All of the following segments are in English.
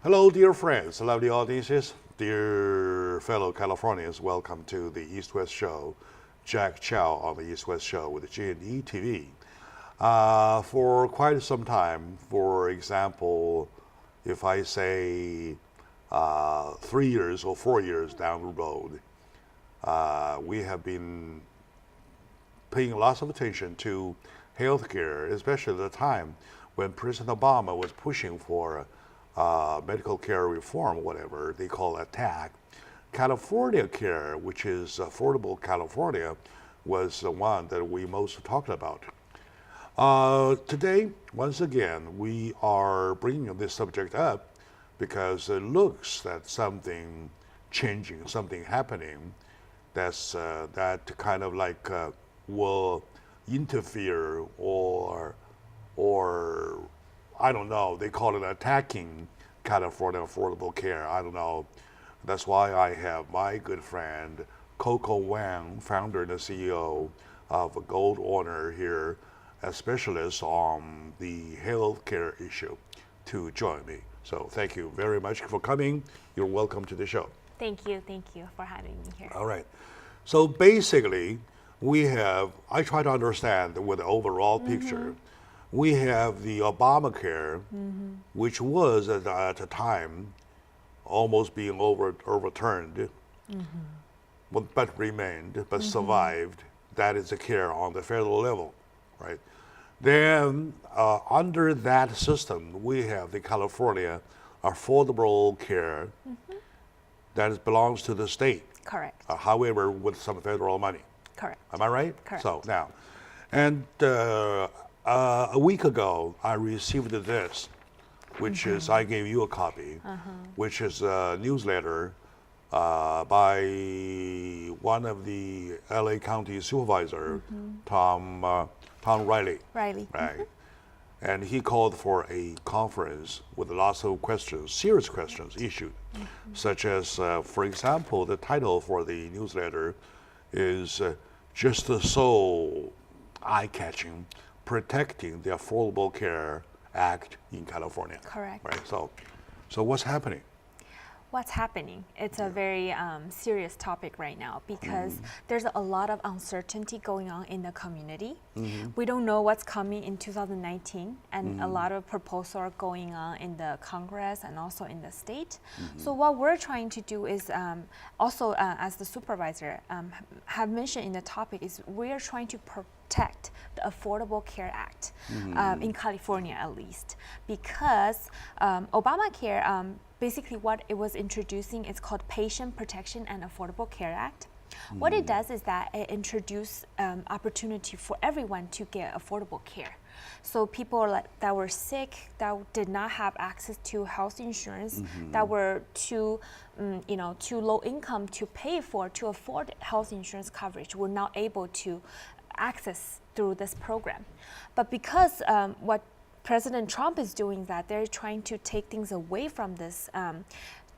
Hello, dear friends, lovely audiences, dear fellow Californians. Welcome to the East West Show. Jack Chow on the East West Show with G&E TV. For quite some time, for example, if I say 3 years or 4 years down the road, we have been paying lots of attention to healthcare, especially at the time when President Obama was pushing for medical care reform, whatever they call it, TAC. California Care, which is Affordable California, was the one that we most talked about. Today, once again, we are bringing this subject up because it looks that something changing, something happening that kind of like will interfere or I don't know, they call it attacking California affordable care. I don't know. That's why I have my good friend Coco Wang, founder and the CEO of Gold Owner here, a specialist on the healthcare issue, to join me. So thank you very much for coming. You're welcome to the show. Thank you for having me here. All right. So basically, I try to understand with the overall picture. We have the Obamacare, which was at the time almost being overturned, but remained, but survived. That is the care on the federal level, right? Then under that system, we have the California Affordable Care that belongs to the state. Correct. However, with some federal money. Correct. Am I right? Correct. So now, and a week ago, I received this, which is, I gave you a copy, which is a newsletter by one of the LA County supervisor, Tom Riley. Riley. Right. And he called for a conference with lots of questions, serious questions issued, such as, for example, the title for the newsletter is just so eye-catching, Protecting the Affordable Care Act in California. Correct. Right. So what's happening? What's happening? It's a very serious topic right now because there's a lot of uncertainty going on in the community. We don't know what's coming in 2019, and a lot of proposals are going on in the Congress and also in the state. So what we're trying to do is also, as the supervisor have mentioned in the topic, is we are trying to protect the Affordable Care Act in California, at least, because Obamacare, basically what it was introducing is called Patient Protection and Affordable Care Act. What it does is that it introduces opportunity for everyone to get affordable care. So people that were sick, that did not have access to health insurance, that were too low income to afford health insurance coverage, were not able to access through this program. But because what President Trump is doing, that they're trying to take things away from this,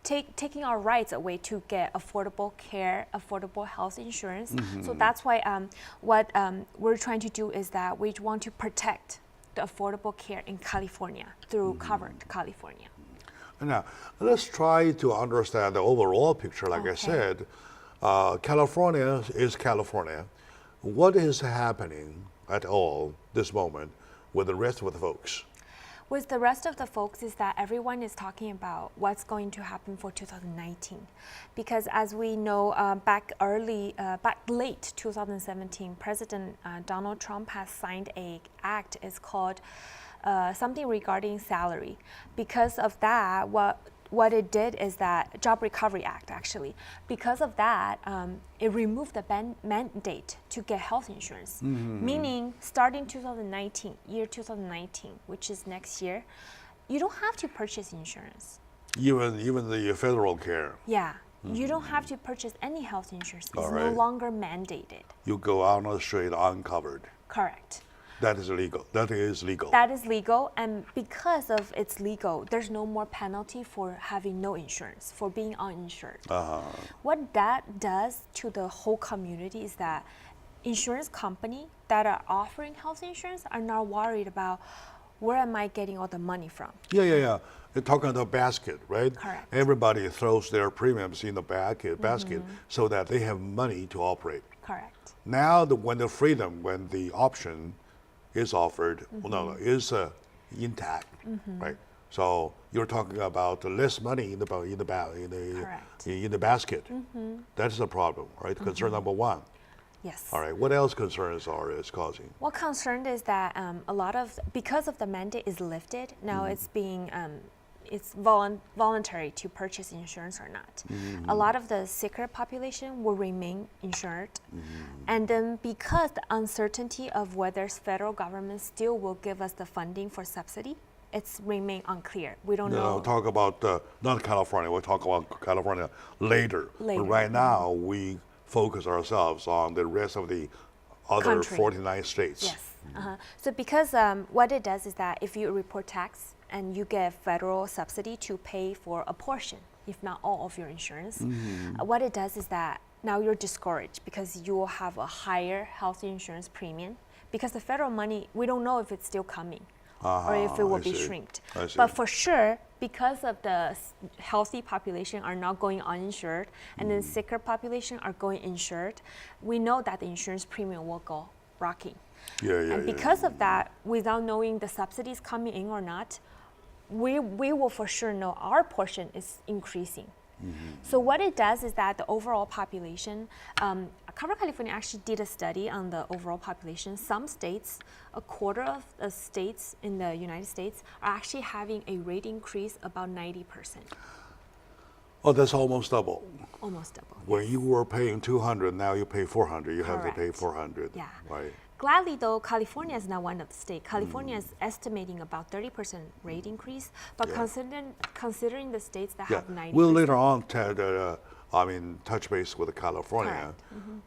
taking our rights away to get affordable care, affordable health insurance. So that's why what we're trying to do is that we want to protect the affordable care in California through Covered California. Now, let's try to understand the overall picture. Like I said, California is California. What is happening at all this moment with the rest of the folks? With the rest of the folks is that everyone is talking about what's going to happen for 2019. Because as we know, back late 2017, President Donald Trump has signed an act. It's called something regarding salary. Because of that, what it did is that Job Recovery Act, actually. Because of that, it removed the mandate to get health insurance. Meaning, starting 2019, which is next year, you don't have to purchase insurance. Even the federal care. Yeah. You don't have to purchase any health insurance. It's no longer mandated. You go out on the street uncovered. Correct. That is legal. That is legal. That is legal, and because of it's legal, there's no more penalty for having no insurance, for being uninsured. What that does to the whole community is that insurance companies that are offering health insurance are not worried about where am I getting all the money from? Yeah. You're talking about basket, right? Correct. Everybody throws their premiums in the basket so that they have money to operate. Correct. Now, when the option is offered, is intact, right? So you're talking about less money in the basket. That's the problem, right? Concern number one. Yes. All right. What else concerns is causing? What concern is that because of the mandate is lifted, now it's voluntary to purchase insurance or not. A lot of the sicker population will remain insured. And then because the uncertainty of whether federal government still will give us the funding for subsidy, it's remain unclear. We don't know. No, talk about not California. We'll talk about California later. But right now, we focus ourselves on the rest of the other Country. 49 states. Yes. So because what it does is that if you report tax and you get federal subsidy to pay for a portion, if not all of your insurance, what it does is that now you're discouraged because you will have a higher health insurance premium because the federal money, we don't know if it's still coming. Or if it will be shrinked. But for sure, because of the healthy population are not going uninsured, and then sicker population are going insured, we know that the insurance premium will go rocking. And because of that, without knowing the subsidies coming in or not, we will for sure know our portion is increasing. So what it does is that the overall population, Cover California actually did a study on the overall population. Some states, a quarter of the states in the United States are actually having a rate increase about 90%. Oh, that's almost double. Almost double. When you were paying 200, now you pay 400. You have to pay Correct. 400. Yeah. Right. Gladly, though, California is not one of the states. California is estimating about 30% rate increase, but considering the states that have 90%. We'll later on touch base with California.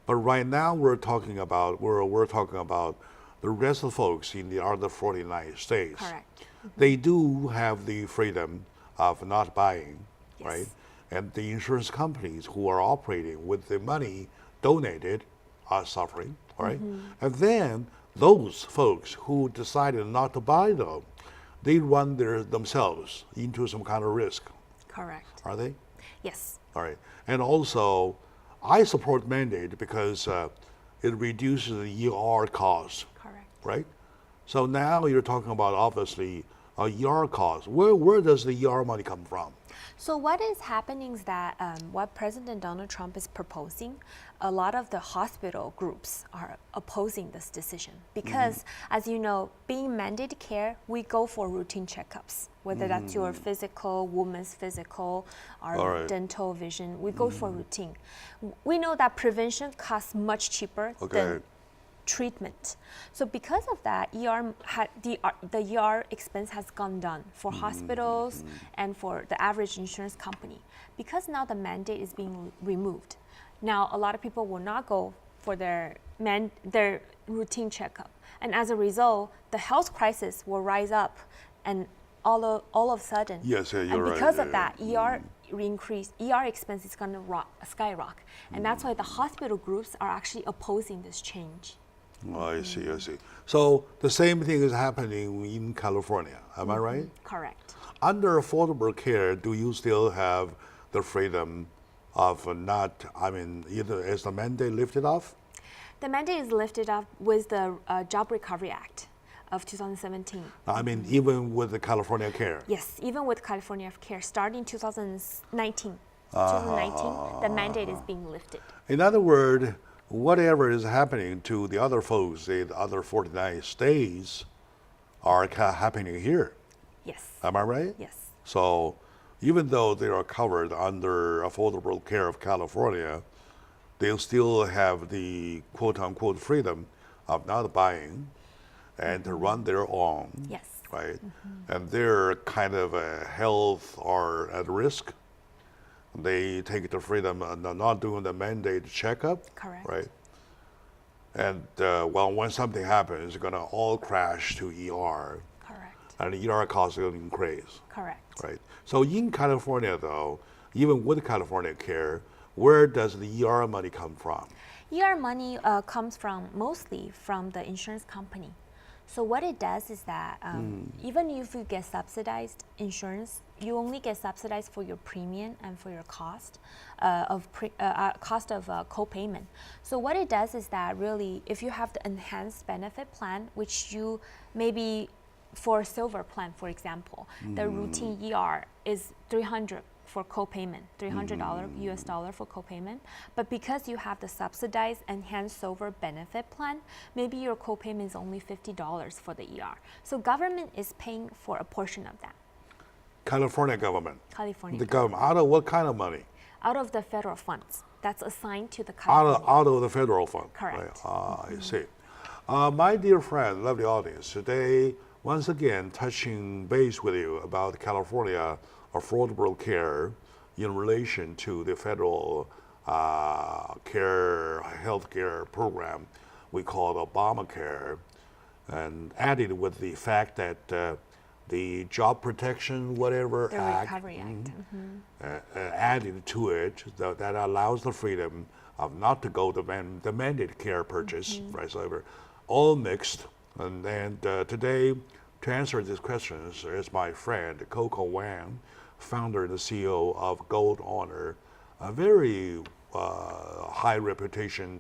But right now we're talking about the rest of the folks in the other 49 states. Correct. They do have the freedom of not buying, Yes. right? And the insurance companies who are operating with the money donated are suffering, right? And then those folks who decided not to buy them, they run themselves into some kind of risk. Correct. Are they? Yes. All right. And also, I support mandate because it reduces the ER costs, Correct. right? So now you're talking about obviously ER costs. Where does the ER money come from? So what is happening is that what President Donald Trump is proposing, a lot of the hospital groups are opposing this decision because, as you know, being mandated care, we go for routine checkups, whether that's your physical, woman's physical, or dental, vision, we go for routine. We know that prevention costs much cheaper than treatment. So because of that, the ER expense has gone down for hospitals and for the average insurance company. Because now the mandate is being removed, now a lot of people will not go for their routine checkup. And as a result, the health crisis will rise up and all of a sudden. Yes, you're right. And because of that, ER expense is going to skyrocket. And that's why the hospital groups are actually opposing this change. Oh, I see. So the same thing is happening in California. Am I right? Correct. Under affordable care, do you still have the freedom of either is the mandate lifted off? The mandate is lifted up with the Job Recovery Act of 2017. Even with the California Care? Yes, even with California Care, starting 2019. 2019, the mandate is being lifted. In other words, whatever is happening to the other folks in the other 49 states are happening here. Yes. Am I right? Yes. So even though they are covered under Affordable Care of California, they'll still have the quote-unquote freedom of not buying and to run their own. Yes. Right? And their kind of health are at risk. They take the freedom of not doing the mandated checkup. Correct. Right? And when something happens, it's going to all crash to ER. Correct. And the ER costs will increase. Correct. Right. So in California, though, even with California Care, where does the ER money come from? ER money comes mostly from the insurance company. So what it does is that even if you get subsidized insurance, you only get subsidized for your premium and for your cost of co-payment. So what it does is that really, if you have the enhanced benefit plan, which you maybe for a silver plan, for example, the routine ER is $300 for co-payment, $300 US dollar for co-payment. But because you have the subsidized enhanced silver benefit plan, maybe your co-payment is only $50 for the ER. So government is paying for a portion of that. California government. California. The government. Out of what kind of money? Out of the federal funds that's assigned to the California. Out of the federal fund. Correct. Right. I see. My dear friend, lovely audience, today, once again, touching base with you about California affordable care in relation to the federal health care program we call Obamacare, and added with the fact that the Job Protection whatever the Act, Recovery Act. added to it that allows the freedom of not to go the mandated care purchase, right? So all mixed. And today, to answer these questions, is my friend Coco Wang, founder and CEO of Gold Honor, a very high reputation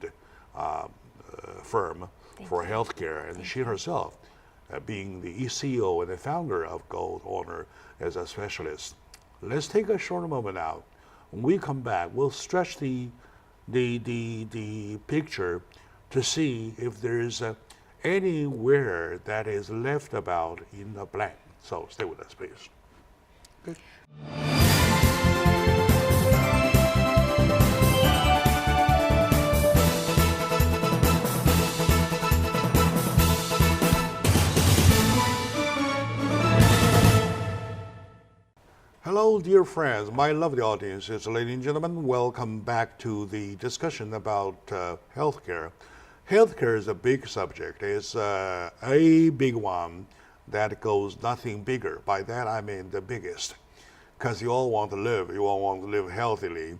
firm for healthcare, and she herself being the CEO and the founder of Gold Honor as a specialist. Let's take a short moment out. When we come back, we'll stretch the picture to see if there's anywhere that is left about in the blank. So stay with us, please. Okay. Hello, dear friends, my lovely audiences, ladies and gentlemen. Welcome back to the discussion about healthcare. Healthcare is a big subject. It's a big one that goes nothing bigger. By that I mean the biggest, because you all want to live. You all want to live healthily,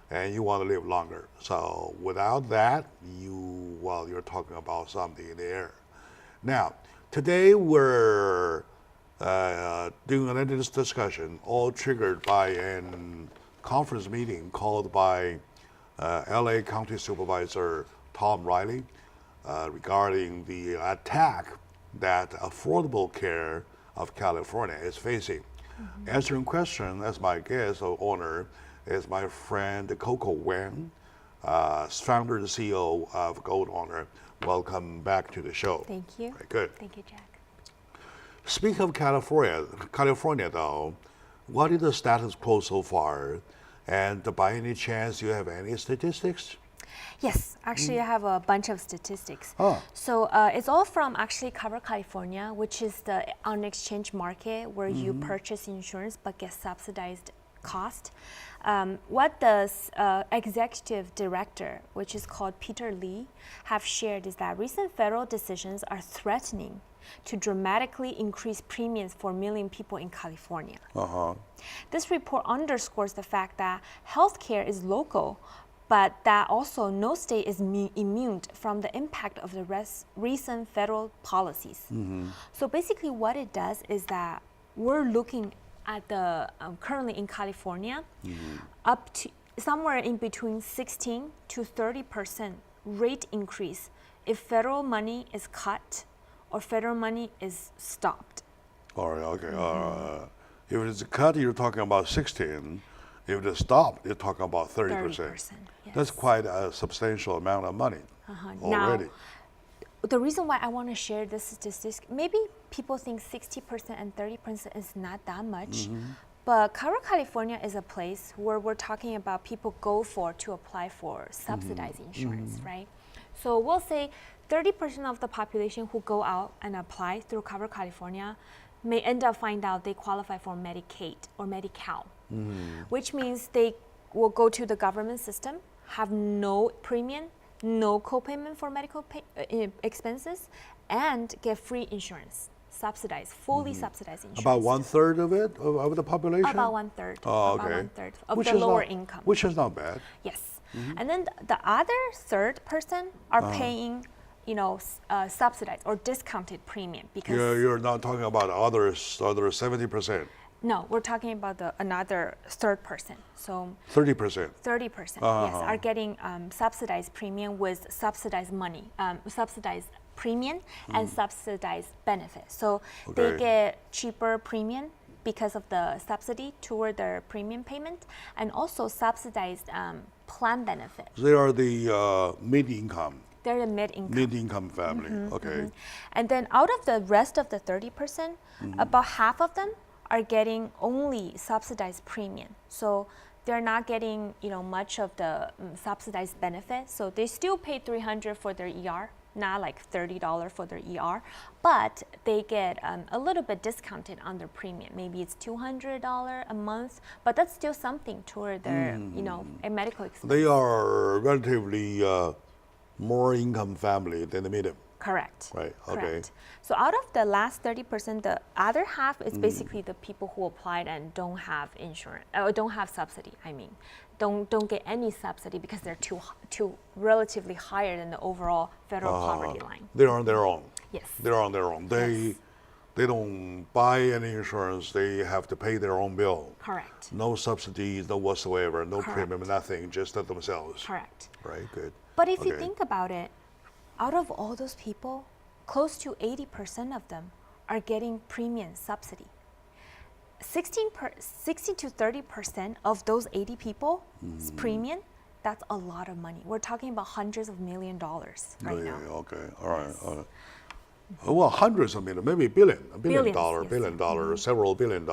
and you want to live longer. So without that, you're talking about something in the air. Now, today we're doing another discussion, all triggered by a conference meeting called by LA County Supervisor Tom Riley regarding the attack that affordable care of California is facing. Answering question, as my guest or owner, is my friend Coco Wang, founder and CEO of Gold Honor. Welcome back to the show. Thank you. Very good. Thank you, Jack. Speaking of California though, what is the status quo so far? And by any chance, you have any statistics? Yes, actually I have a bunch of statistics. Oh. So it's all from actually Cover California, which is the on-exchange market where you purchase insurance but get subsidized cost. What the executive director, which is called Peter Lee, have shared is that recent federal decisions are threatening to dramatically increase premiums for a million people in California. This report underscores the fact that healthcare is local, but that also no state is immune from the impact of the recent federal policies. So basically what it does is that we're looking at the currently in California up to somewhere in between 16 to 30% rate increase if federal money is cut or federal money is stopped. All right, okay. If it's a cut, you're talking about 16. If it's stopped, you're talking about 30%. 30%, yes. That's quite a substantial amount of money already. Now, the reason why I want to share this statistics, maybe people think 60% and 30% is not that much, but Cover California is a place where we're talking about people go to apply for subsidized insurance, right? So we'll say 30% of the population who go out and apply through Cover California may end up find out they qualify for Medicaid or Medi-Cal, which means they will go to the government system, have no premium, no co-payment for medical expenses, and get free insurance, subsidized, fully subsidized insurance. About 1/3 of it, of the population? About 1/3. Oh, about okay. 1/3 of the lower income. Which is not bad. Yes. And then the other third person are paying subsidized or discounted premium because You're not talking about other 70%. no, we're talking about another third person. So 30%. 30%, yes, are getting subsidized premium with subsidized money, subsidized premium and subsidized benefit. So they get cheaper premium because of the subsidy toward their premium payment, and also subsidized plan benefit. They are the mid-income. They're the mid-income Family. Okay. And then out of the rest of the 30%, about half of them are getting only subsidized premium. So they're not getting much of the subsidized benefit. So they still pay $300 for their ER, not like $30 for their ER, but they get a little bit discounted on their premium. Maybe it's $200 a month, but that's still something toward their a medical expense. They are relatively more income family than the medium. Correct. Right. Okay. Correct. So out of the last 30%, the other half is basically the people who applied and don't have insurance or don't have subsidy. I mean, don't get any subsidy because they're too relatively higher than the overall federal poverty line. They're on their own. Yes. They're on their own. They don't buy any insurance. They have to pay their own bill. Correct. No subsidies, no whatsoever, no Correct. premium, nothing, just themselves. Correct. Right. Good. But if you think about it, out of all those people, close to 80% of them are getting premium subsidy. 60 to 30% of those 80 people premium, that's a lot of money. We're talking about hundreds of $millions right now. Okay. All right. Well, hundreds of millions, maybe billion Billions, dollars, several $billion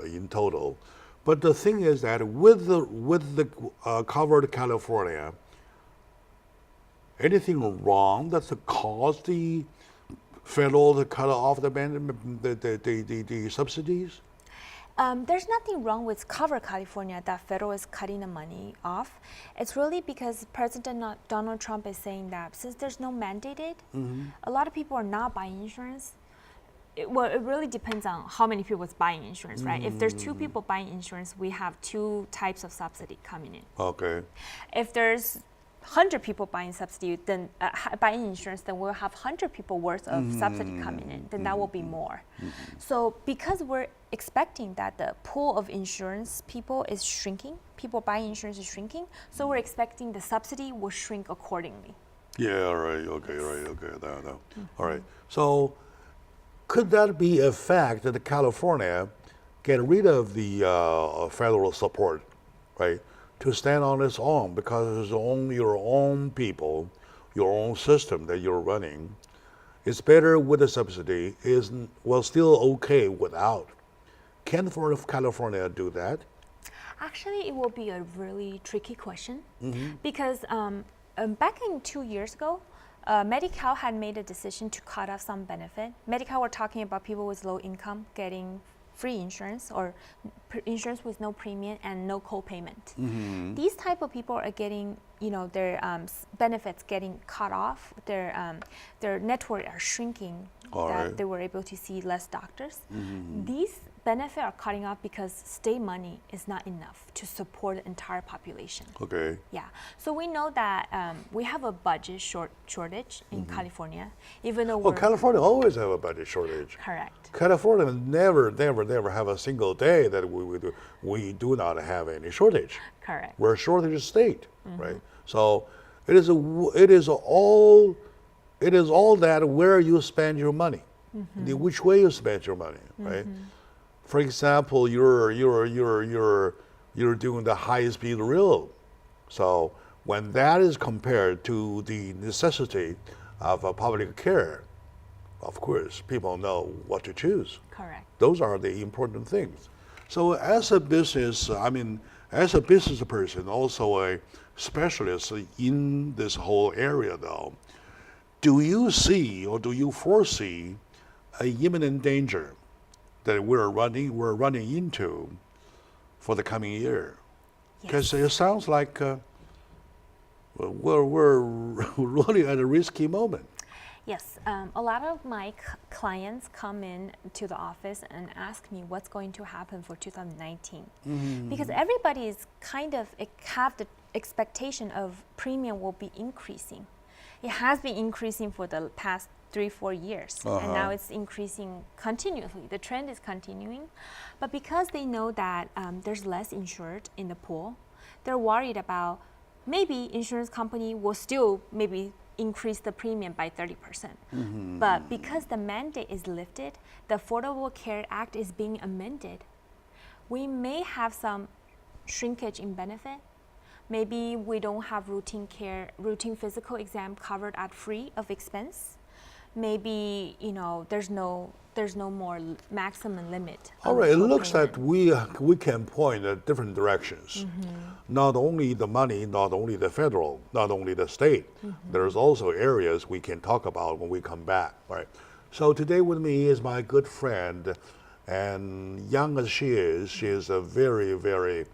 in total. But the thing is that with the covered California, anything wrong that's caused the federal to cut off the subsidies? There's nothing wrong with Cover California that federal is cutting the money off. It's really because President Donald Trump is saying that since there's no mandated, a lot of people are not buying insurance. It really depends on how many people is buying insurance, right? If there's 2 people buying insurance, we have 2 types of subsidy coming in. Okay. If there's 100 people buying subsidy, then buying insurance, then we'll have 100 people worth of subsidy coming in. Then that will be more. So because we're expecting that the pool of insurance people is shrinking, people buying insurance is shrinking, so we're expecting the subsidy will shrink accordingly. Yeah. Right. Okay. Right. Okay. No. All right. So could that be a fact that California get rid of the federal support, right? To stand on its own because it's your own people, your own system that you're running. It's better with a subsidy, still okay without. Can California do that? Actually, it will be a really tricky question because back in 2 years ago, Medi-Cal had made a decision to cut off some benefit. Medi-Cal, we're talking about people with low income getting free insurance or insurance with no premium and no co-payment. These type of people are getting, their benefits getting cut off. Their network are shrinking. They were able to see less doctors. These benefits are cutting off because state money is not enough to support the entire population. Okay. Yeah. So we know that we have a budget shortage in California, even though California always have a budget shortage. Correct. California never have a single day that we do not have any shortage. Correct. We're a shortage state, right? So it is all that where you spend your money, which way you spend your money, right? For example, you're doing the high-speed rail, so when that is compared to the necessity of public care, of course, people know what to choose. Correct. Those are the important things. So as a business, as a business person, also a specialist in this whole area though, do you see or do you foresee an imminent danger that we're running into for the coming year? Because it sounds like we're really at a risky moment. Yes, a lot of my clients come in to the office and ask me what's going to happen for 2019. Because everybody is kind of have the expectation of premium will be increasing. it has been increasing for the past 3-4 years, and now it's increasing continuously. The trend is continuing, but because they know that there's less insured in the pool, they're worried about maybe insurance company will still maybe increase the premium by 30%. But because the mandate is lifted, the Affordable Care Act is being amended, we may have some shrinkage in benefit. Maybe we don't have routine physical exam covered at free of expense. Maybe there's no more maximum limit. All right, it looks that we can point at different directions. Not only the money, not only the federal, not only the state. There's also areas we can talk about when we come back. Right. So today with me is my good friend, and young as she is a very, very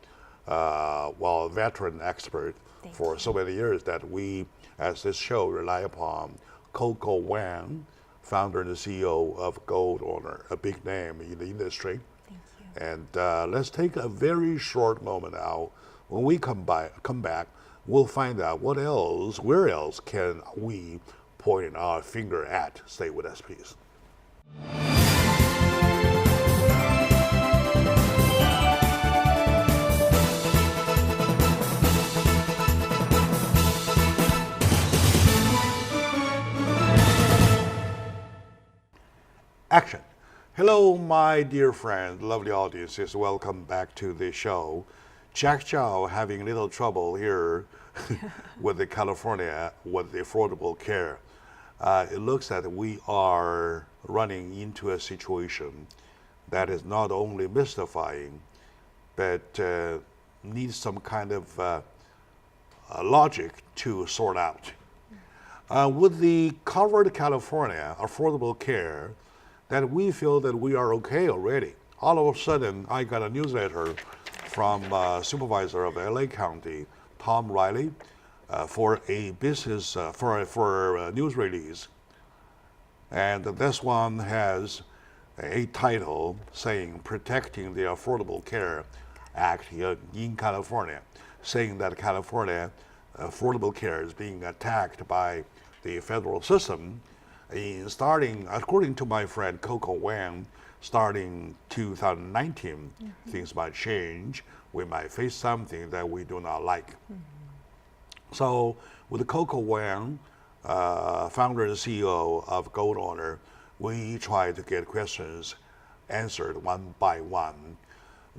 veteran expert for so many years that we, as this show, rely upon. Coco Wang, founder and CEO of Gold Owner, a big name in the industry. Thank you. And let's take a very short moment now. When we come back, we'll find out where else can we point our finger at. Stay with us, please. Action. Hello, my dear friend, lovely audiences. Welcome back to the show. Jack Chow having a little trouble here with the California, with the Affordable Care. It looks that we are running into a situation that is not only mystifying, but needs some kind of logic to sort out. With the covered California Affordable Care, that we feel that we are okay already. All of a sudden, I got a newsletter from supervisor of LA County, Tom Riley, for a business, for a news release. And this one has a title saying, Protecting the Affordable Care Act here in California, saying that California affordable care is being attacked by the federal system. Starting, according to my friend Coco Wang, starting 2019, things might change. We might face something that we do not like. So with Coco Wang, founder and CEO of Gold Owner, we try to get questions answered one by one.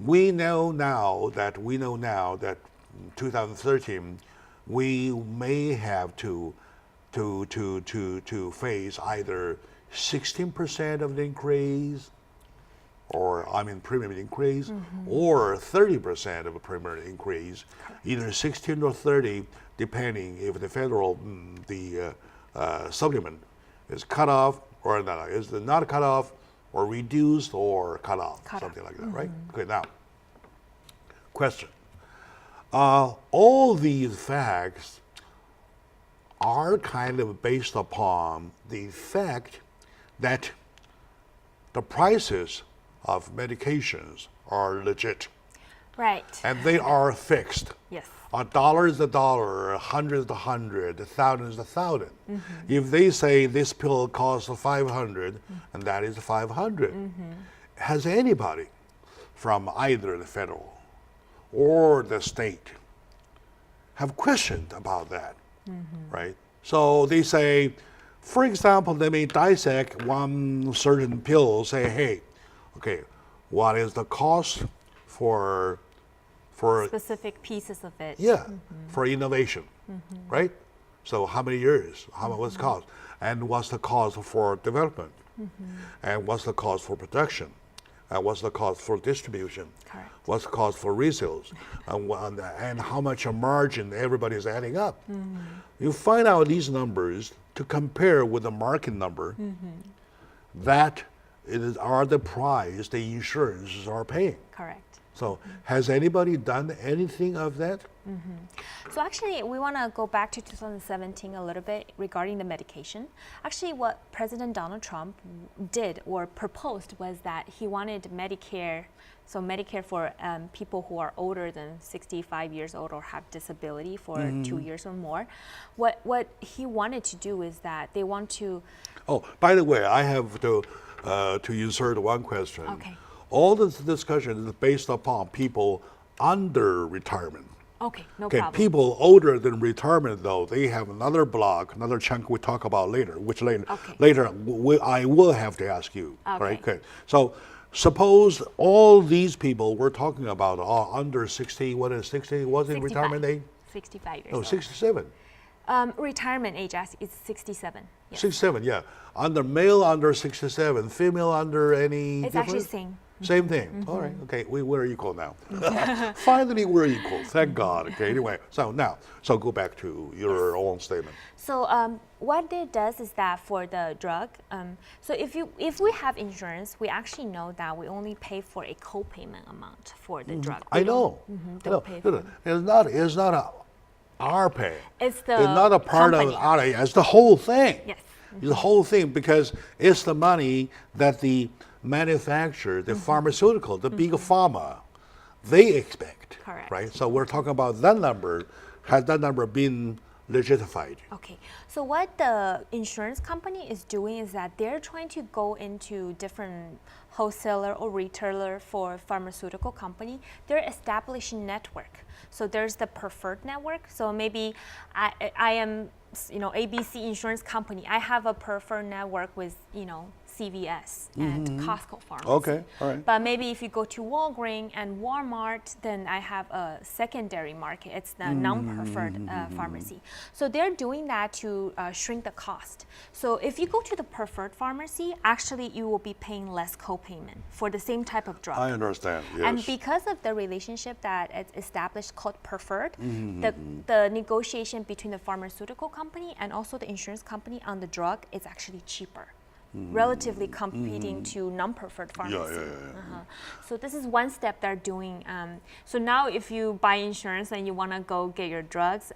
We know now that 2013, we may have to face either 16% of the increase, premium increase, or 30% of a premium increase, either 16 or 30, depending if the federal supplement is cut off or not, is not cut off or reduced or cut off, something like that, right? Okay, now, question. All these facts are kind of based upon the fact that the prices of medications are legit. Right. And they are fixed. Yes. A dollar is a dollar, a hundred is a hundred, a thousand is a thousand. If they say this pill costs 500, and that is 500, has anybody from either the federal or the state have questioned about that? Right? So they say, for example, they may dissect one certain pill, say, hey, okay, what is the cost for specific pieces of it? Yeah, for innovation, right? So how many years? What's the cost? And what's the cost for development? And what's the cost for production? And what's the cost for distribution? Correct. What's the cost for resales? And how much a margin everybody's adding up. You find out these numbers to compare with the market number that are the price the insurances are paying. Correct. So has anybody done anything of that? So actually, we want to go back to 2017 a little bit regarding the medication. Actually, what President Donald Trump did or proposed was that he wanted Medicare, so Medicare for people who are older than 65 years old or have disability for 2 years or more. What he wanted to do is that they want to. Oh, by the way, I have to insert one question. Okay. All this discussion is based upon people under retirement. Okay, no Okay, problem. people older than retirement, though, they have another block, another chunk we talk about later, which later, I will have to ask you. Okay. Right? Okay. So suppose all these people we're talking about are under 60, what is 60? Was it 65. Retirement age? 65 years No, old. 67. Retirement age is 67. Yes. 67, yeah. Under male under 67, female under any It's difference? actually same. Same thing. All right. Okay. We're equal now. Finally, we're equal. Thank God. Okay. Anyway, so go back to your own statement. So what it does is that for the drug, so if we have insurance, we actually know that we only pay for a co-payment amount for the drug. I know. Don't pay for It's not our pay. It's not a part company. of our. It's the whole thing. Yes. It's the whole thing because it's the money that the manufacturer, the pharmaceutical, the big pharma, they expect. Correct. Right. So we're talking about that number. Has that number been legitified? Okay, so what the insurance company is doing is that they're trying to go into different wholesaler or retailer for pharmaceutical company. They're establishing network. So there's the preferred network. So maybe I am, ABC insurance company. I have a preferred network with, CVS and Costco pharmacy. Okay, all right. But maybe if you go to Walgreens and Walmart, then I have a secondary market. It's the non-preferred pharmacy. So they're doing that to shrink the cost. So if you go to the preferred pharmacy, actually you will be paying less co-payment for the same type of drug. I understand. Yes. And because of the relationship that it's established called preferred, the negotiation between the pharmaceutical company and also the insurance company on the drug is actually cheaper. Relatively competing to non-preferred pharmacy. So this is one step they're doing. So now if you buy insurance and you want to go get your drugs,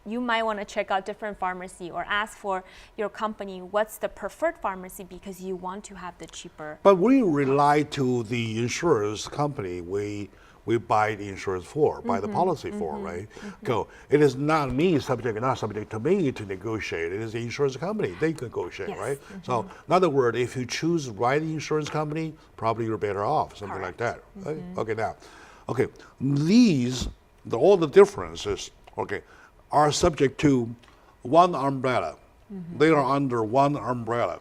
you might want to check out different pharmacy or ask for your company what's the preferred pharmacy because you want to have the cheaper. But we rely to the insurance company we buy the insurance for, buy the policy for, right? It is not subject to me to negotiate. It is the insurance company. They negotiate, Yes. right? So, in other words, if you choose the right insurance company, probably you're better off, something like that. Okay, all the differences, are subject to one umbrella. They are under one umbrella.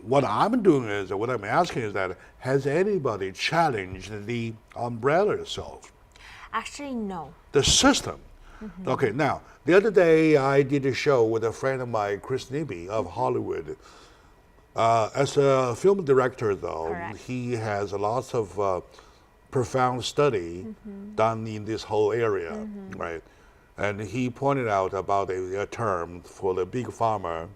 What I'm doing is, what I'm asking is that, has anybody challenged the umbrella itself? Actually, no. The system. Okay, now, the other day I did a show with a friend of mine, Chris Nibby of Hollywood. As a film director, though, Correct. he has lots of profound study done in this whole area, right? And he pointed out about a term for the big pharma.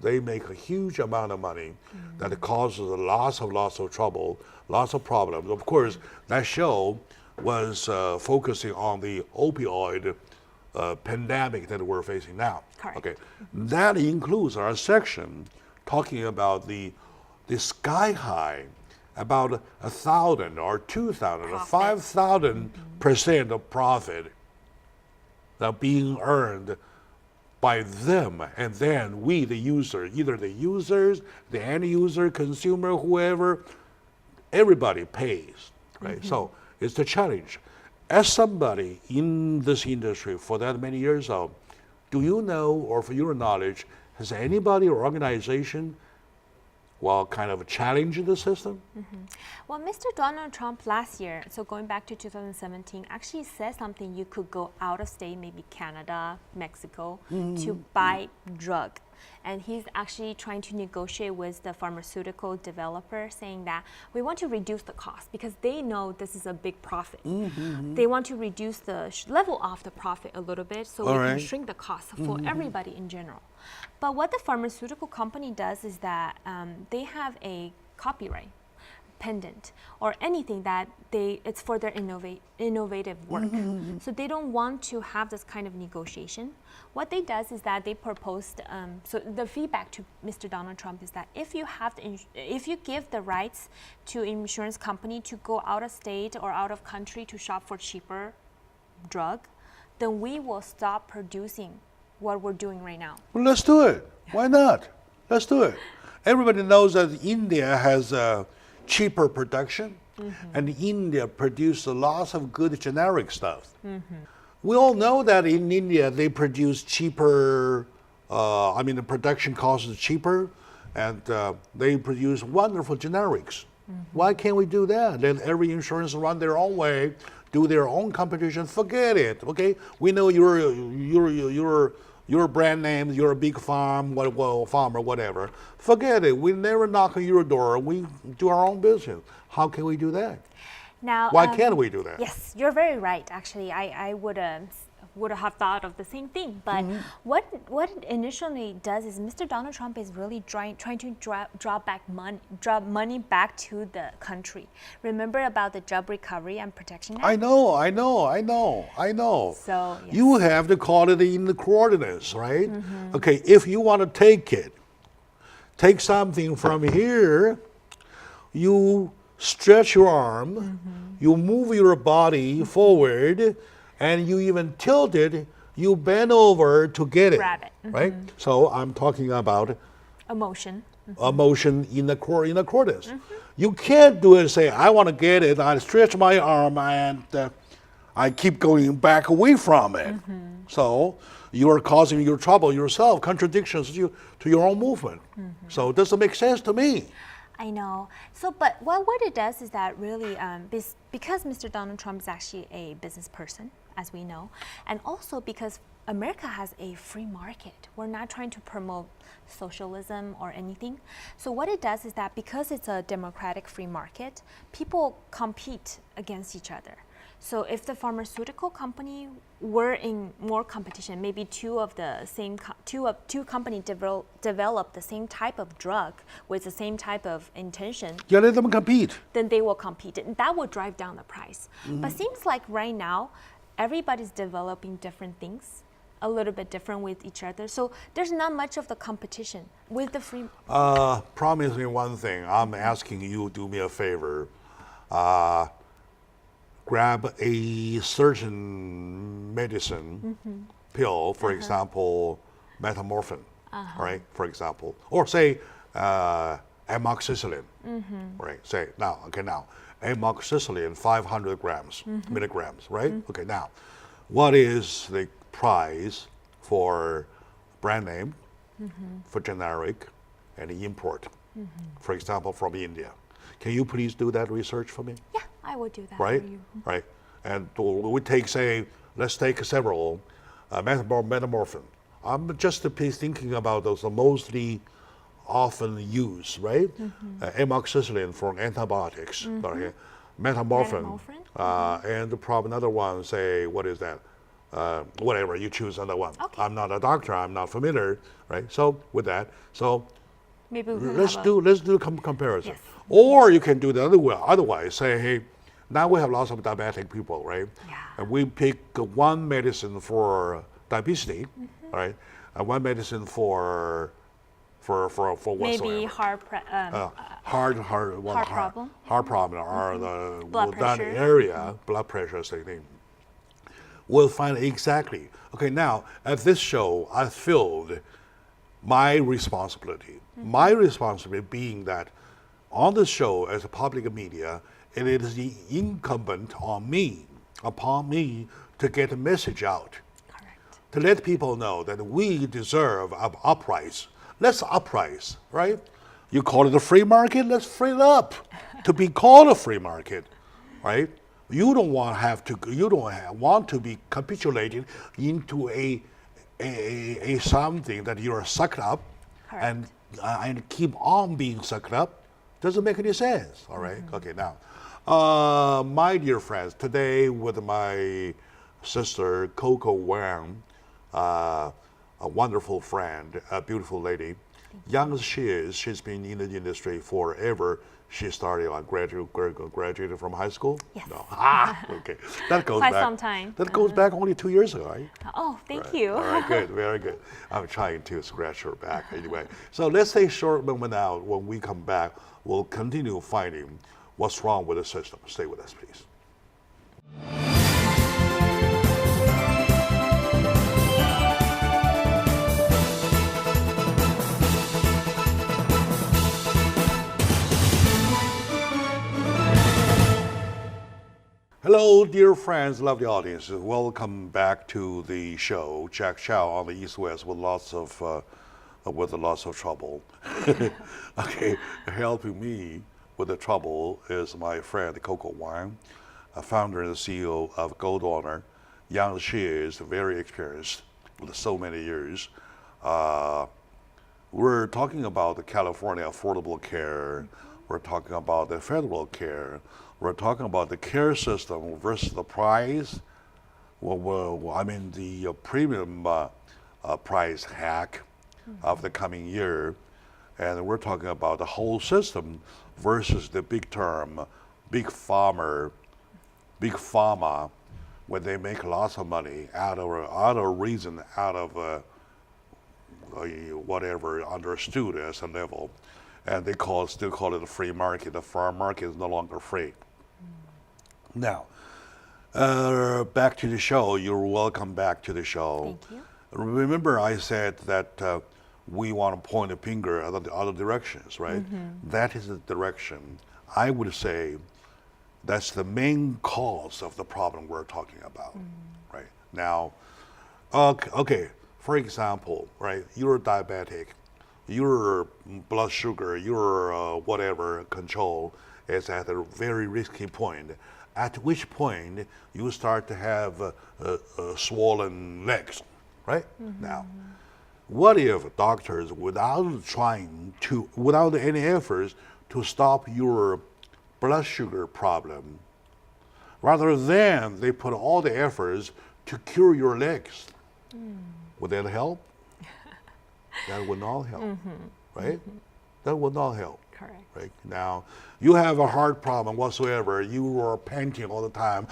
They make a huge amount of money that causes lots of trouble, lots of problems. Of course, that show was focusing on the opioid pandemic that we're facing now. Correct. Okay, that includes our section talking about the sky high, about 1,000 or 2,000 or 5,000% of profit that being earned by them, and then we, the user, either the users, the end user, consumer, whoever, everybody pays, right? So it's the challenge. As somebody in this industry for that many years, do you know, or for your knowledge, has anybody or organization kind of challenged the system? Well, Mr. Donald Trump last year, so going back to 2017, actually said something you could go out of state, maybe Canada, Mexico, to buy drug. And he's actually trying to negotiate with the pharmaceutical developer, saying that we want to reduce the cost because they know this is a big profit. They want to reduce the level of the profit a little bit so we can shrink the cost for everybody in general. But what the pharmaceutical company does is that they have a copyright. pendant or anything that it's for their innovative work. So they don't want to have this kind of negotiation. What they does is that they proposed, so the feedback to Mr. Donald Trump is that if you give the rights to insurance company to go out of state or out of country to shop for cheaper drug, then we will stop producing what we're doing right now. Well, let's do it. Why not? Let's do it. Everybody knows that India has cheaper production, and India produces lots of good generic stuff. We all know that in India they produce cheaper, the production cost is cheaper, and they produce wonderful generics. Why can't we do that? Let every insurance run their own way, do their own competition. Forget it. Okay, we know your brand name, you're a big farm, farmer, whatever. Forget it. We never knock on your door. We do our own business. How can we do that? Now, why can't we do that? Yes, you're very right. Actually, I would have thought of the same thing. But what it initially does is Mr. Donald Trump is really trying to draw money back to the country. Remember about the Job Recovery and Protection Act? I know. So yes. You have to call it in the coordinates, right? Okay, if you want to take something from here, you stretch your arm, you move your body forward, and you even tilt it, you bend over to get it. Grab it. Right? So I'm talking about a motion. A motion in the coordinates. You can't do it and say, I want to get it, I stretch my arm, and I keep going back away from it. So you are causing your trouble yourself, contradictions to your own movement. So it doesn't make sense to me. I know. So, but what it does is that really, because Mr. Donald Trump is actually a business person, as we know, and also because America has a free market. We're not trying to promote socialism or anything. So what it does is that because it's a democratic free market, people compete against each other. So if the pharmaceutical company were in more competition, maybe two companies develop the same type of drug with the same type of intention. Yeah, let them compete. Then they will compete, and that will drive down the price. But seems like right now, everybody's developing different things, a little bit different with each other. So there's not much of the competition with the free. Promise me one thing. I'm asking you, do me a favor. Grab a certain medicine pill, for example, metamorphin, right? For example, or say amoxicillin, right? Say now, amoxicillin 500 milligrams, right? Okay, now, what is the price for brand name, for generic, and import? For example, from India. Can you please do that research for me? Yeah, I will do that right? for you. Right. And we take, let's take several metamorphin. I'm just thinking about those mostly often used, right? Amoxicillin for antibiotics, okay? Metamorphin. And probably another one, say, what is that? Whatever, you choose another one. Okay. I'm not a doctor, I'm not familiar, right? So with that, maybe we can let's do a comparison. Yes. Or you can do the other way. Otherwise, say, hey, now we have lots of diabetic people, right? Yeah. And we pick one medicine for diabetes, right? And one medicine for maybe whatsoever. heart Heart problem or the blood that pressure. area, blood pressure, same thing. We'll find exactly. Okay, now at this show, I filled my responsibility. My responsibility being that on the show as a public media, it is the incumbent upon me to get a message out. Correct. To let people know that we deserve an uprise. Let's uprise, right? You call it a free market, let's free it up to be called a free market, right? You don't want to be capitulated into a something that you are sucked up. Correct. and keep on being sucked up. Doesn't make any sense. All right. Okay. Now, my dear friends, today with my sister Coco Wang, a wonderful friend, a beautiful lady, Young as she is, she's been in the industry forever. She started graduated from high school? Yes. No. Okay. That goes Quite back. some time. That goes back only 2 years ago, right? Oh, thank Right. you. All right, good, very good. I'm trying to scratch her back anyway. So let's take a short moment out. When we come back, we'll continue finding what's wrong with the system. Stay with us, please. Hello, dear friends, lovely audience. Welcome back to the show, Jack Chow on the East West with lots of trouble. Okay, helping me with the trouble is my friend Coco Wang, a founder and CEO of Gold Honor. Young as she is, very experienced with so many years. We're talking about the California affordable care. We're talking about the federal care. We're talking about the care system versus the price. The premium price hack of the coming year. And we're talking about the whole system versus the big term, big pharma, when they make lots of money out of whatever understood as a level. And they still call it a free market. The farm market is no longer free. Now, back to the show. You're welcome back to the show. Thank you. Remember I said that we want to point a finger at the other directions, right? That is the direction. I would say that's the main cause of the problem we're talking about, right? Now, okay, for example, right, you're diabetic, your blood sugar, your whatever control is at a very risky point, at which point you start to have swollen legs, right? Now, what if doctors, without any efforts to stop your blood sugar problem, rather than they put all the efforts to cure your legs, would that help? That would not help, right? That would not help. Correct. Right? Now, you have a heart problem whatsoever, you are panting all the time,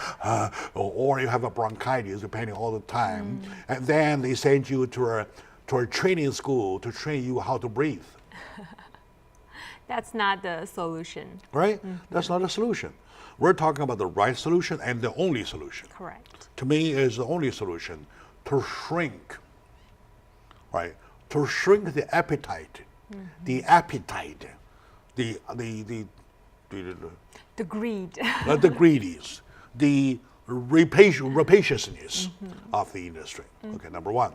or you have a bronchitis, you're panting all the time, and then they send you to a training school to train you how to breathe. That's not the solution. Right? That's not a solution. We're talking about the right solution and the only solution. Correct. To me, is the only solution to shrink, right? To shrink the appetite, the appetite, the greed. the greedies, the rapaciousness of the industry. Okay, number one,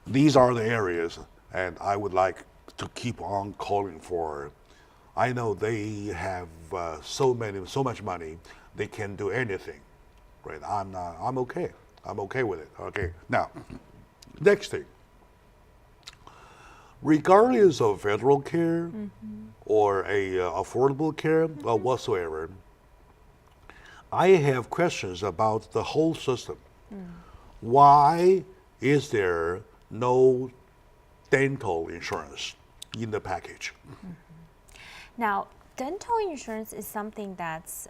these are the areas, and I would like to keep on calling for. I know they have so much money, they can do anything, right? I'm okay. I'm okay with it. Okay, now, next thing. Regardless of federal care or a affordable care or whatsoever, I have questions about the whole system. Why is there no dental insurance in the package? Now, dental insurance is something that's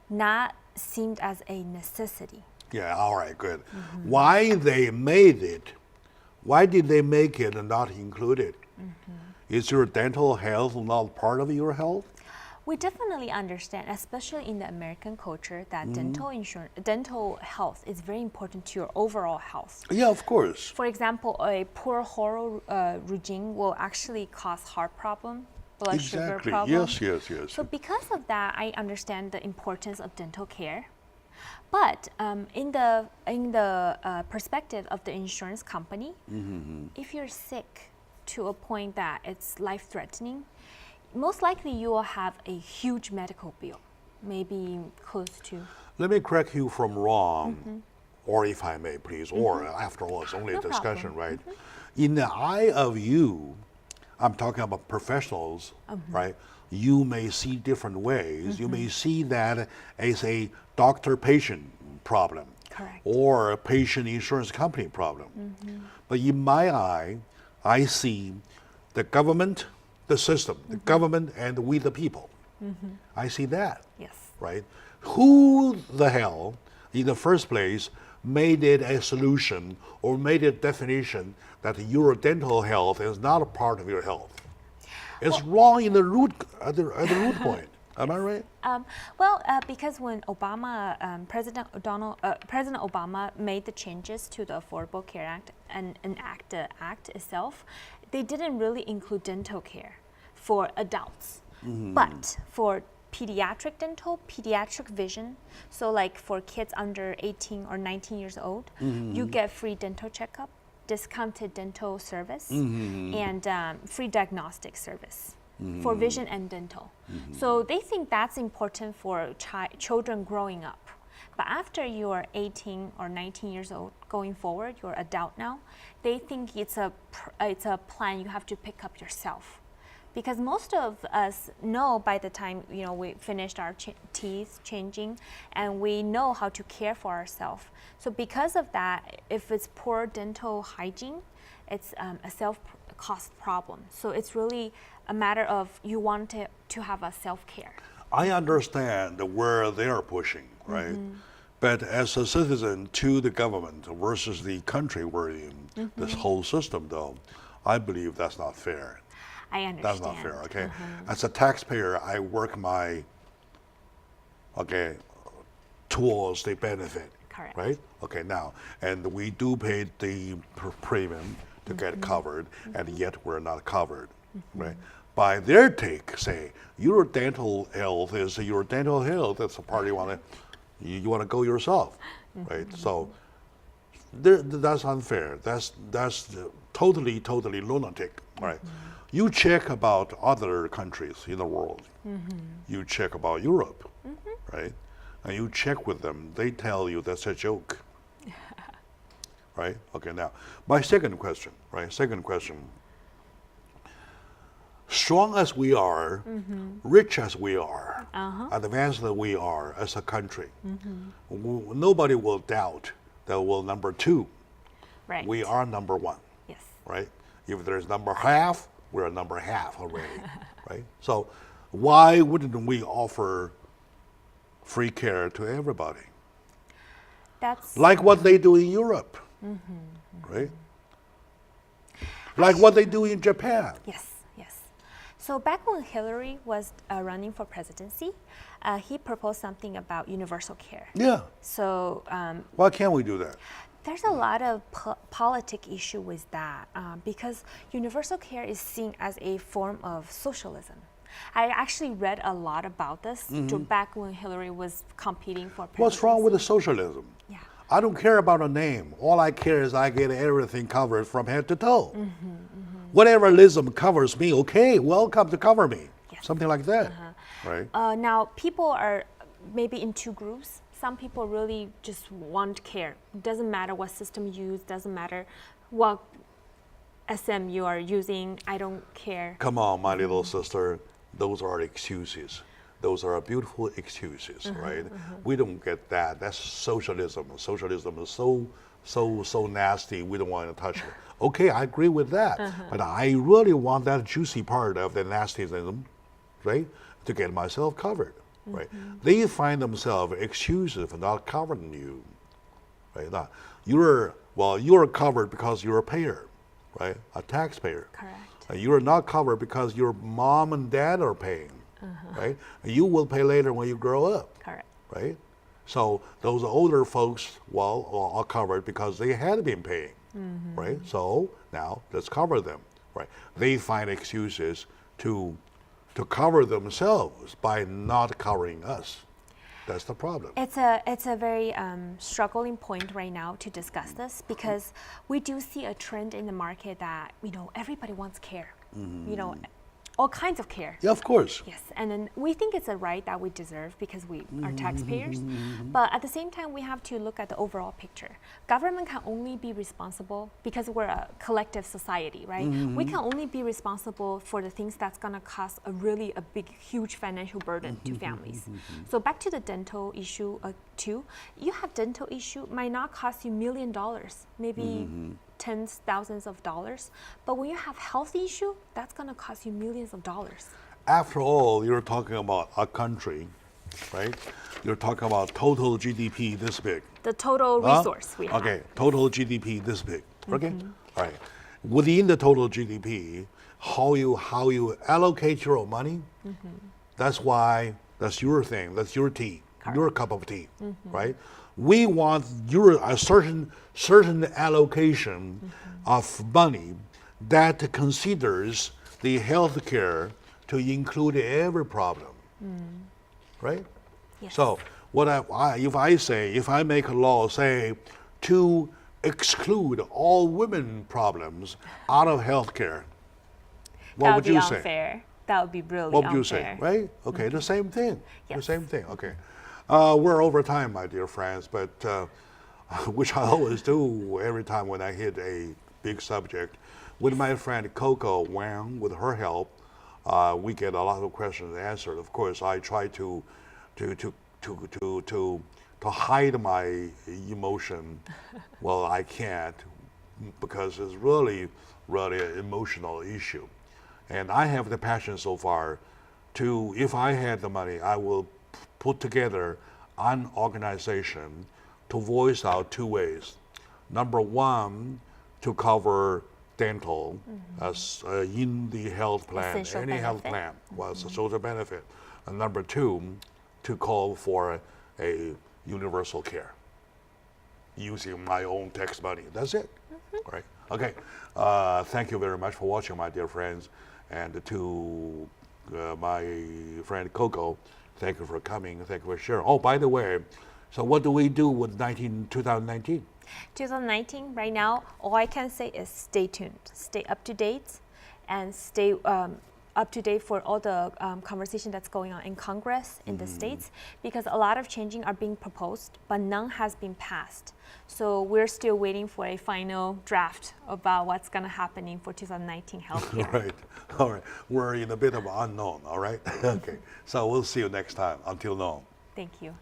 not seen as a necessity. Yeah, all right, good. Why they made it? Why did they make it and not include it? Is your dental health not part of your health? We definitely understand, especially in the American culture, that dental health is very important to your overall health. Yeah, of course. For example, a poor oral regime will actually cause heart problem, blood sugar problem. Yes. So because of that, I understand the importance of dental care. But in the perspective of the insurance company, if you're sick to a point that it's life-threatening, most likely you will have a huge medical bill, maybe close to. Let me correct you from wrong, or if I may, please, or after all, it's only a discussion, right? In the eye of you, I'm talking about professionals, right? You may see different ways. You may see that as a doctor-patient problem. Correct. Or a patient insurance company problem. But in my eye, I see the government, the system, the government, and we the people. I see that. Yes. Right? Who the hell, in the first place, made it a solution or made it definition that your dental health is not a part of your health? It's wrong in the root, at the root point. Am I right? Because when President Obama made the changes to the Affordable Care Act and enact the act itself, they didn't really include dental care for adults, but for pediatric dental, pediatric vision, so like for kids under 18 or 19 years old, you get free dental checkup, discounted dental service, and free diagnostic service for vision and dental. So they think that's important for children growing up. But after you're 18 or 19 years old, going forward, you're adult now, they think it's a plan you have to pick up yourself. Because most of us know by the time we finished our teeth changing, and we know how to care for ourselves. So because of that, if it's poor dental hygiene, it's a self-cost problem. So it's really a matter of you want to have a self-care. I understand where they are pushing, right? But as a citizen to the government versus the country we're in, this whole system, though, I believe that's not fair. I understand. That's not fair, okay? As a taxpayer, I work my, towards the benefit. Correct. Right? Okay, now, and we do pay the premium to get covered, and yet we're not covered, right? By their take, say, your dental health is your dental health. That's the part you want to go yourself, right? So that's unfair. That's totally lunatic, right? You check about other countries in the world. You check about Europe, right? And you check with them. They tell you that's a joke, right? Okay, now, my second question, right? Strong as we are, rich as we are, advanced as we are as a country, nobody will doubt that we're number two. Right. We are number one. Yes. Right? If there's number half, we're a number half already. Right? So why wouldn't we offer free care to everybody? That's like what they do in Europe. Right? Like what they do in Japan. Yes. So back when Hillary was running for presidency, he proposed something about universal care. Yeah. So why can't we do that? there's a lot of politic issue with that because universal care is seen as a form of socialism. I actually read a lot about this back when Hillary was competing for presidency. What's wrong with the socialism? Yeah. I don't care about a name. All I care is I get everything covered from head to toe. Whatever ism covers me, okay, welcome to cover me. Yes. Something like that, right? Now, people are maybe in two groups. Some people really just want care. Doesn't matter what system you use, doesn't matter what SM you are using, I don't care. Come on, my little sister, those are excuses. Those are beautiful excuses, right? We don't get that. That's socialism. Socialism is so nasty, we don't want to touch it. Okay, I agree with that. But I really want that juicy part of the nastiness, right? To get myself covered, right? They find themselves excuses for not covering you, right? Now, you're covered because you're a payer, right? A taxpayer. Correct. You're not covered because your mom and dad are paying, right? You will pay later when you grow up, Correct. right? So those older folks, are covered because they had been paying, right? So now let's cover them, right? They find excuses to cover themselves by not covering us. That's the problem. It's a very struggling point right now to discuss this because we do see a trend in the market that everybody wants care, all kinds of care. Yeah, of course. Yes, and then we think it's a right that we deserve because we are taxpayers. But at the same time, we have to look at the overall picture. Government can only be responsible because we're a collective society, right? We can only be responsible for the things that's going to cause a big, huge financial burden to families. So back to the dental issue, too. You have dental issue, might not cost you $1 million, maybe tens, thousands of dollars. But when you have health issue, that's gonna cost you millions of dollars. After all, you're talking about a country, right? You're talking about total GDP this big. The total resource we have. Okay, total GDP this big. Okay, all right. Within the total GDP, how you allocate your own money, that's your thing, that's your tea, your cup of tea, right? We want a certain allocation of money that considers the healthcare to include every problem, right? Yes. So if I make a law say to exclude all women problems out of healthcare, what would you say? Unfair. That would be really What would you unfair. say, right? Okay, the same thing. The Yes. same thing. Okay, we're over time, my dear friends, but which I always do every time when I hit a big subject. With my friend Coco Wang, with her help, we get a lot of questions answered. Of course, I try to hide my emotion. Well, I can't because it's really an emotional issue. And I have the passion so far to, if I had the money, I will put together an organization to voice out two ways. Number one, to cover dental as in the health plan, Essential any health benefit. plan was a social benefit. And number two, to call for a universal care using my own tax money. That's it. All right. Okay. Thank you very much for watching, my dear friends. And to my friend Coco, thank you for coming. Thank you for sharing. Oh, by the way, so what do we do with 2019? 2019, right now, all I can say is stay tuned, stay up to date, and stay up to date for all the conversation that's going on in Congress in the States, because a lot of changing are being proposed, but none has been passed. So we're still waiting for a final draft about what's going to happen for 2019 healthcare. Right. All right. We're in a bit of unknown. All right. Okay. So we'll see you next time. Until now. Thank you.